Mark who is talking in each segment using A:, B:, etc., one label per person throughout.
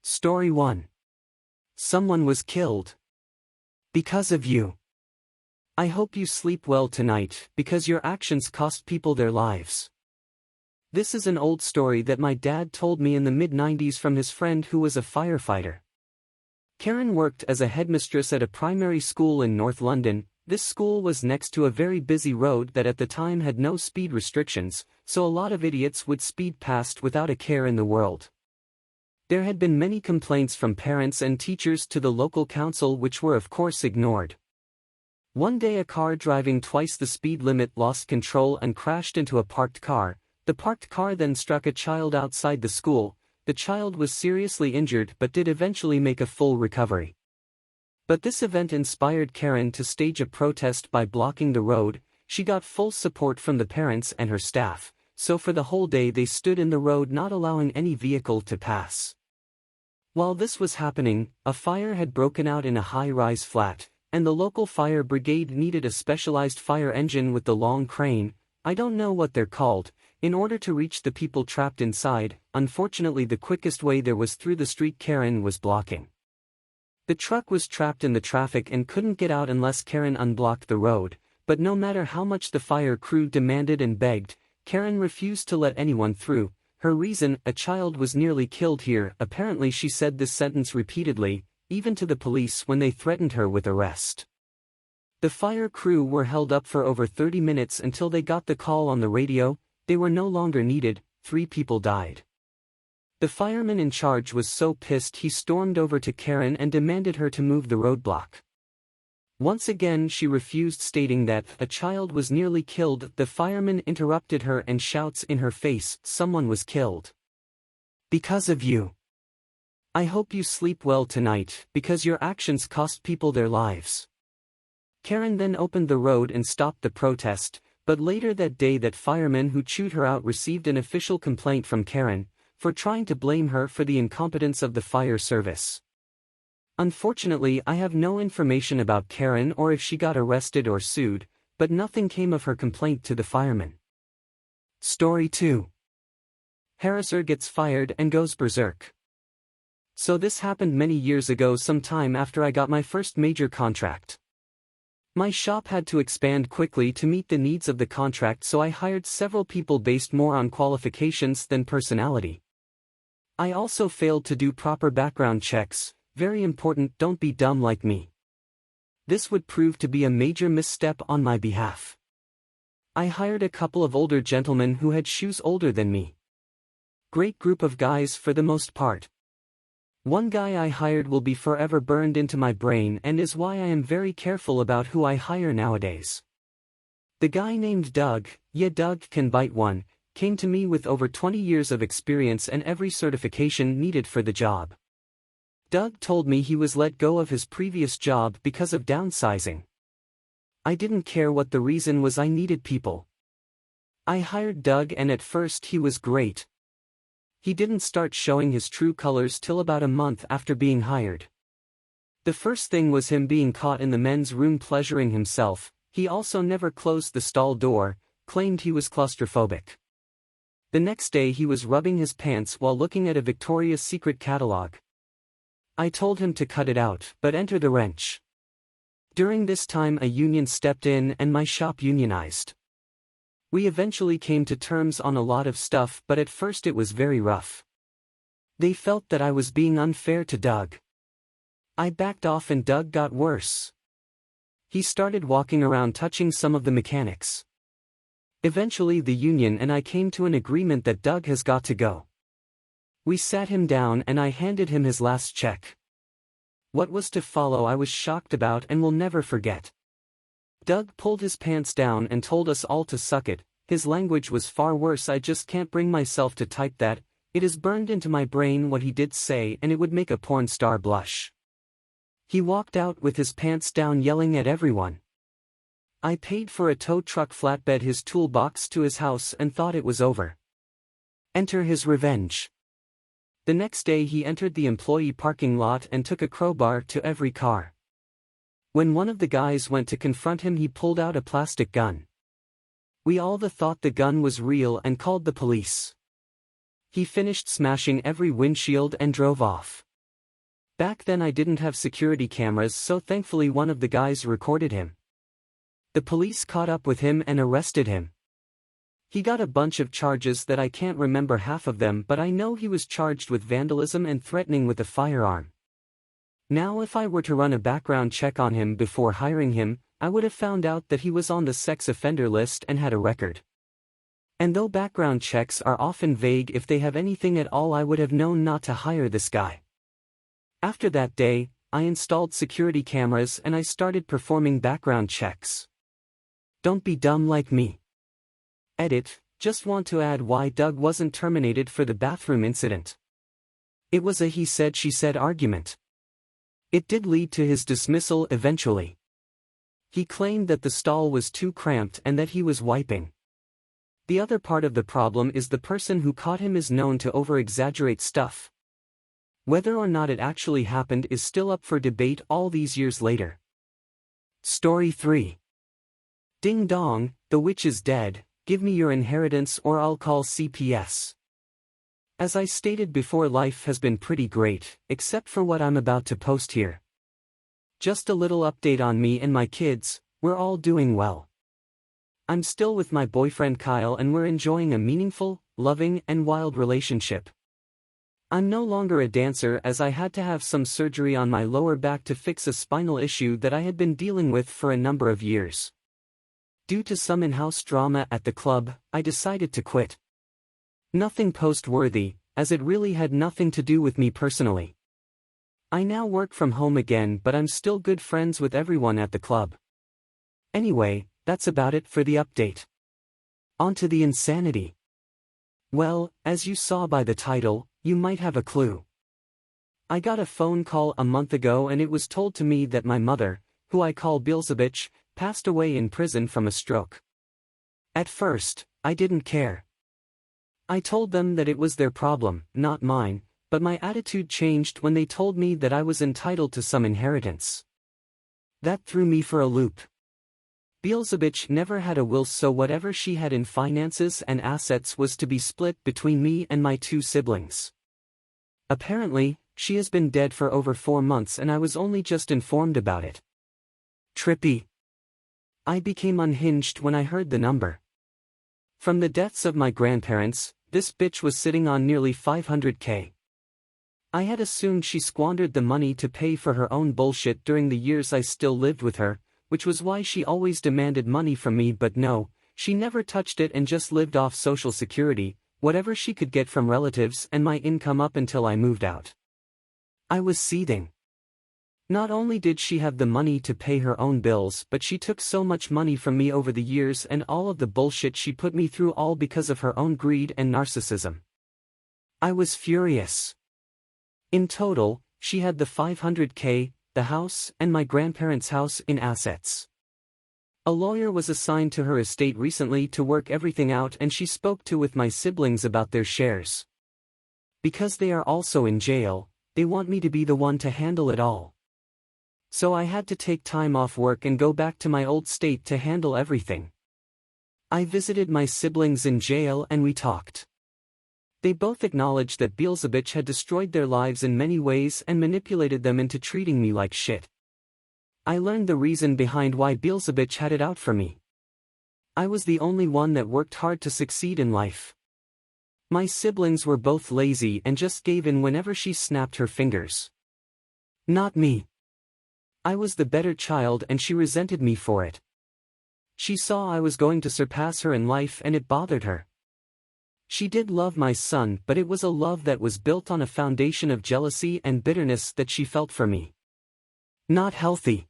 A: Story 1. Someone was killed. Because of you. I hope you sleep well tonight, because your actions cost people their lives. This is an old story that my dad told me in the mid-90s from his friend who was a firefighter. Karen worked as a headmistress at a primary school in North London. This school was next to a very busy road that at the time had no speed restrictions, so a lot of idiots would speed past without a care in the world. There had been many complaints from parents and teachers to the local council which were of course ignored. One day a car driving twice the speed limit lost control and crashed into a parked car. The parked car then struck a child outside the school. The child was seriously injured but did eventually make a full recovery. But this event inspired Karen to stage a protest by blocking the road. She got full support from the parents and her staff, so for the whole day they stood in the road not allowing any vehicle to pass. While this was happening, a fire had broken out in a high-rise flat, and the local fire brigade needed a specialized fire engine with the long crane, I don't know what they're called, in order to reach the people trapped inside. Unfortunately, the quickest way there was through the street Karen was blocking. The truck was trapped in the traffic and couldn't get out unless Karen unblocked the road, but no matter how much the fire crew demanded and begged, Karen refused to let anyone through. Her reason: a child was nearly killed here. Apparently she said this sentence repeatedly, even to the police when they threatened her with arrest. The fire crew were held up for over 30 minutes until they got the call on the radio. They were no longer needed. 3 people died. The fireman in charge was so pissed he stormed over to Karen and demanded her to move the roadblock. Once again she refused, stating that a child was nearly killed. The fireman interrupted her and shouts in her face, "Someone was killed. Because of you. I hope you sleep well tonight, because your actions cost people their lives." Karen then opened the road and stopped the protest, but later that day that fireman who chewed her out received an official complaint from Karen, for trying to blame her for the incompetence of the fire service. Unfortunately, I have no information about Karen or if she got arrested or sued, but nothing came of her complaint to the fireman. Story 2. Harasser gets fired and goes berserk. So this happened many years ago, sometime after I got my first major contract. My shop had to expand quickly to meet the needs of the contract, so I hired several people based more on qualifications than personality. I also failed to do proper background checks. Very important, don't be dumb like me. This would prove to be a major misstep on my behalf. I hired a couple of older gentlemen who had shoes older than me. Great group of guys for the most part. One guy I hired will be forever burned into my brain and is why I am very careful about who I hire nowadays. The guy named Doug, yeah, Doug can bite one, came to me with over 20 years of experience and every certification needed for the job. Doug told me he was let go of his previous job because of downsizing. I didn't care what the reason was, I needed people. I hired Doug and at first he was great. He didn't start showing his true colors till about a month after being hired. The first thing was him being caught in the men's room pleasuring himself. He also never closed the stall door, claimed he was claustrophobic. The next day he was rubbing his pants while looking at a Victoria's Secret catalog. I told him to cut it out, but enter the wrench. During this time a union stepped in and my shop unionized. We eventually came to terms on a lot of stuff, but at first it was very rough. They felt that I was being unfair to Doug. I backed off and Doug got worse. He started walking around touching some of the mechanics. Eventually the union and I came to an agreement that Doug has got to go. We sat him down and I handed him his last check. What was to follow I was shocked about and will never forget. Doug pulled his pants down and told us all to suck it. His language was far worse. I just can't bring myself to type that. It is burned into my brain what he did say, and it would make a porn star blush. He walked out with his pants down yelling at everyone. I paid for a tow truck flatbed his toolbox to his house and thought it was over. Enter his revenge. The next day he entered the employee parking lot and took a crowbar to every car. When one of the guys went to confront him, he pulled out a plastic gun. We all thought the gun was real and called the police. He finished smashing every windshield and drove off. Back then I didn't have security cameras, so thankfully one of the guys recorded him. The police caught up with him and arrested him. He got a bunch of charges that I can't remember half of them, but I know he was charged with vandalism and threatening with a firearm. Now if I were to run a background check on him before hiring him, I would have found out that he was on the sex offender list and had a record. And though background checks are often vague, if they have anything at all, I would have known not to hire this guy. After that day, I installed security cameras and I started performing background checks. Don't be dumb like me. Edit, just want to add why Doug wasn't terminated for the bathroom incident. It was a he said she said argument. It did lead to his dismissal eventually. He claimed that the stall was too cramped and that he was wiping. The other part of the problem is the person who caught him is known to over-exaggerate stuff. Whether or not it actually happened is still up for debate all these years later. Story 3. Ding dong, the witch is dead, give me your inheritance or I'll call CPS. As I stated before, life has been pretty great, except for what I'm about to post here. Just a little update on me and my kids, we're all doing well. I'm still with my boyfriend Kyle and we're enjoying a meaningful, loving and wild relationship. I'm no longer a dancer as I had to have some surgery on my lower back to fix a spinal issue that I had been dealing with for a number of years. Due to some in-house drama at the club, I decided to quit. Nothing post-worthy, as it really had nothing to do with me personally. I now work from home again, but I'm still good friends with everyone at the club. Anyway, that's about it for the update. On to the insanity. Well, as you saw by the title, you might have a clue. I got a phone call a month ago and it was told to me that my mother, who I call Beelzebub, passed away in prison from a stroke. At first, I didn't care. I told them that it was their problem, not mine, but my attitude changed when they told me that I was entitled to some inheritance. That threw me for a loop. Beelzebub never had a will, so whatever she had in finances and assets was to be split between me and my 2 siblings. Apparently, she has been dead for over 4 months and I was only just informed about it. Trippy. I became unhinged when I heard the number. From the deaths of my grandparents, this bitch was sitting on nearly $500K. I had assumed she squandered the money to pay for her own bullshit during the years I still lived with her, which was why she always demanded money from me, but no, she never touched it and just lived off Social Security, whatever she could get from relatives and my income up until I moved out. I was seething. Not only did she have the money to pay her own bills, but she took so much money from me over the years and all of the bullshit she put me through, all because of her own greed and narcissism. I was furious. In total, she had the $500K, the house, and my grandparents' house in assets. A lawyer was assigned to her estate recently to work everything out, and she spoke to with my siblings about their shares. Because they are also in jail, they want me to be the one to handle it all. So I had to take time off work and go back to my old state to handle everything. I visited my siblings in jail and we talked. They both acknowledged that Beelzebub had destroyed their lives in many ways and manipulated them into treating me like shit. I learned the reason behind why Beelzebub had it out for me. I was the only one that worked hard to succeed in life. My siblings were both lazy and just gave in whenever she snapped her fingers. Not me. I was the better child and she resented me for it. She saw I was going to surpass her in life and it bothered her. She did love my son, but it was a love that was built on a foundation of jealousy and bitterness that she felt for me. Not healthy.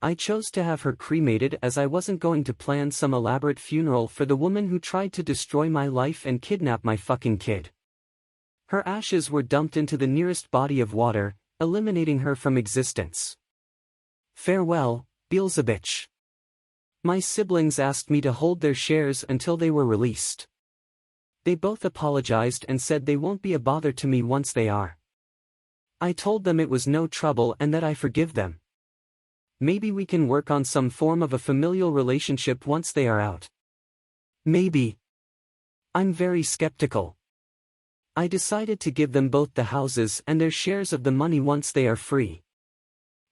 A: I chose to have her cremated as I wasn't going to plan some elaborate funeral for the woman who tried to destroy my life and kidnap my fucking kid. Her ashes were dumped into the nearest body of water, eliminating her from existence. Farewell, Beelzebub. My siblings asked me to hold their shares until they were released. They both apologized and said they won't be a bother to me once they are. I told them it was no trouble and that I forgive them. Maybe we can work on some form of a familial relationship once they are out. Maybe. I'm very skeptical. I decided to give them both the houses and their shares of the money once they are free.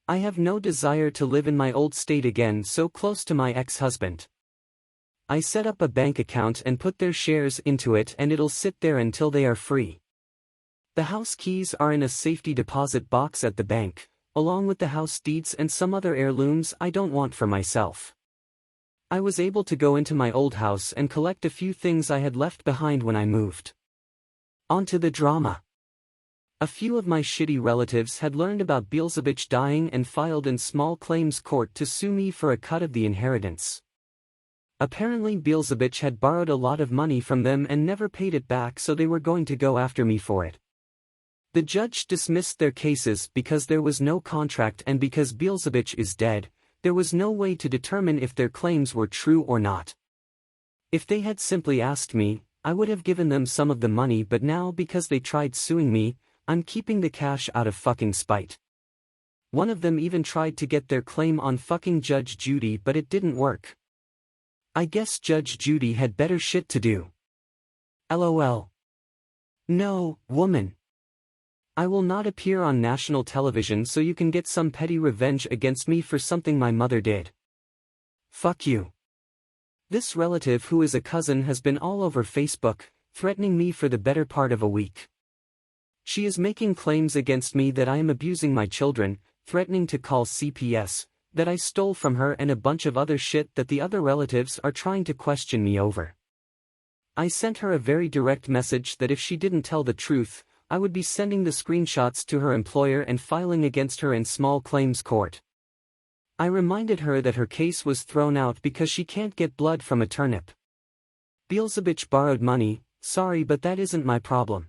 A: I have no desire to live in my old state again so close to my ex-husband. I set up a bank account and put their shares into it and it'll sit there until they are free. The house keys are in a safety deposit box at the bank, along with the house deeds and some other heirlooms I don't want for myself. I was able to go into my old house and collect a few things I had left behind when I moved. On to the drama. A few of my shitty relatives had learned about Beelzebub dying and filed in small claims court to sue me for a cut of the inheritance. Apparently Beelzebub had borrowed a lot of money from them and never paid it back, so they were going to go after me for it. The judge dismissed their cases because there was no contract, and because Beelzebub is dead, there was no way to determine if their claims were true or not. If they had simply asked me, I would have given them some of the money, but now because they tried suing me, I'm keeping the cash out of fucking spite. One of them even tried to get their claim on fucking Judge Judy, but it didn't work. I guess Judge Judy had better shit to do. LOL. No, woman. I will not appear on national television so you can get some petty revenge against me for something my mother did. Fuck you. This relative who is a cousin has been all over Facebook, threatening me for the better part of a week. She is making claims against me that I am abusing my children, threatening to call CPS, that I stole from her, and a bunch of other shit that the other relatives are trying to question me over. I sent her a very direct message that if she didn't tell the truth, I would be sending the screenshots to her employer and filing against her in small claims court. I reminded her that her case was thrown out because she can't get blood from a turnip. Beelzebub borrowed money, sorry, but that isn't my problem.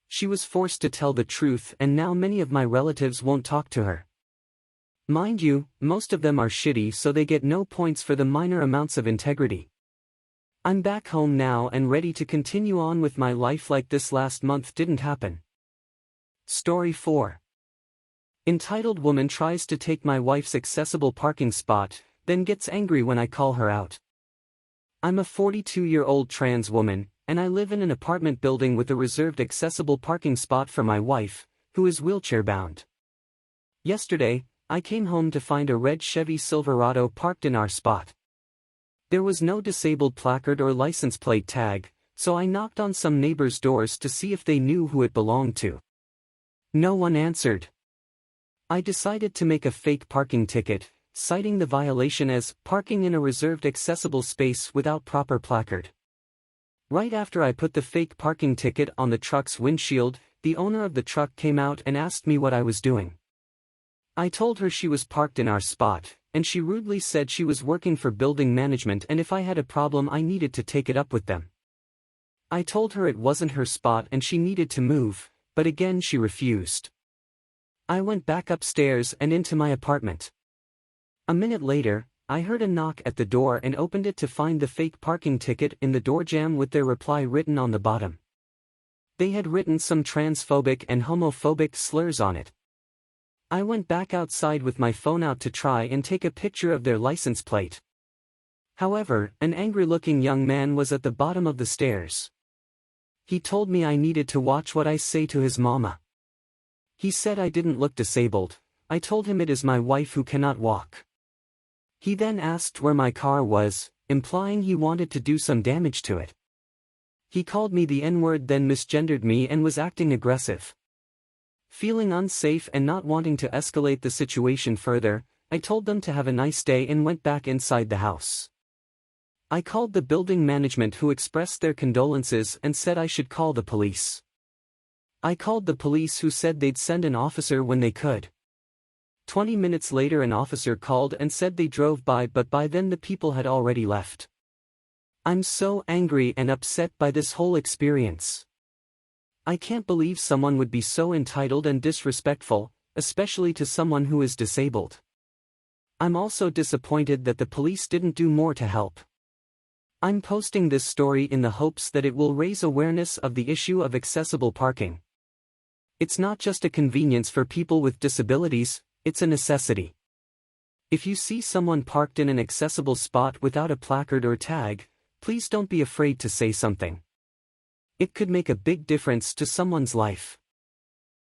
A: She was forced to tell the truth, and now many of my relatives won't talk to her. Mind you, most of them are shitty, so they get no points for the minor amounts of integrity. I'm back home now and ready to continue on with my life like this last month didn't happen. Story 4. Entitled woman tries to take my wife's accessible parking spot, then gets angry when I call her out. I'm a 42-year-old trans woman, and I live in an apartment building with a reserved accessible parking spot for my wife, who is wheelchair-bound. Yesterday, I came home to find a red Chevy Silverado parked in our spot. There was no disabled placard or license plate tag, so I knocked on some neighbors' doors to see if they knew who it belonged to. No one answered. I decided to make a fake parking ticket, citing the violation as parking in a reserved accessible space without proper placard. Right after I put the fake parking ticket on the truck's windshield, the owner of the truck came out and asked me what I was doing. I told her she was parked in our spot, and she rudely said she was working for building management and if I had a problem I needed to take it up with them. I told her it wasn't her spot and she needed to move, but again she refused. I went back upstairs and into my apartment. A minute later, I heard a knock at the door and opened it to find the fake parking ticket in the door jamb with their reply written on the bottom. They had written some transphobic and homophobic slurs on it. I went back outside with my phone out to try and take a picture of their license plate. However, an angry-looking young man was at the bottom of the stairs. He told me I needed to watch what I say to his mama. He said I didn't look disabled. I told him it is my wife who cannot walk. He then asked where my car was, implying he wanted to do some damage to it. He called me the N-word, then misgendered me and was acting aggressive. Feeling unsafe and not wanting to escalate the situation further, I told them to have a nice day and went back inside the house. I called the building management, who expressed their condolences and said I should call the police. I called the police, who said they'd send an officer when they could. 20 minutes later an officer called and said they drove by, but by then the people had already left. I'm so angry and upset by this whole experience. I can't believe someone would be so entitled and disrespectful, especially to someone who is disabled. I'm also disappointed that the police didn't do more to help. I'm posting this story in the hopes that it will raise awareness of the issue of accessible parking. It's not just a convenience for people with disabilities, it's a necessity. If you see someone parked in an accessible spot without a placard or tag, please don't be afraid to say something. It could make a big difference to someone's life.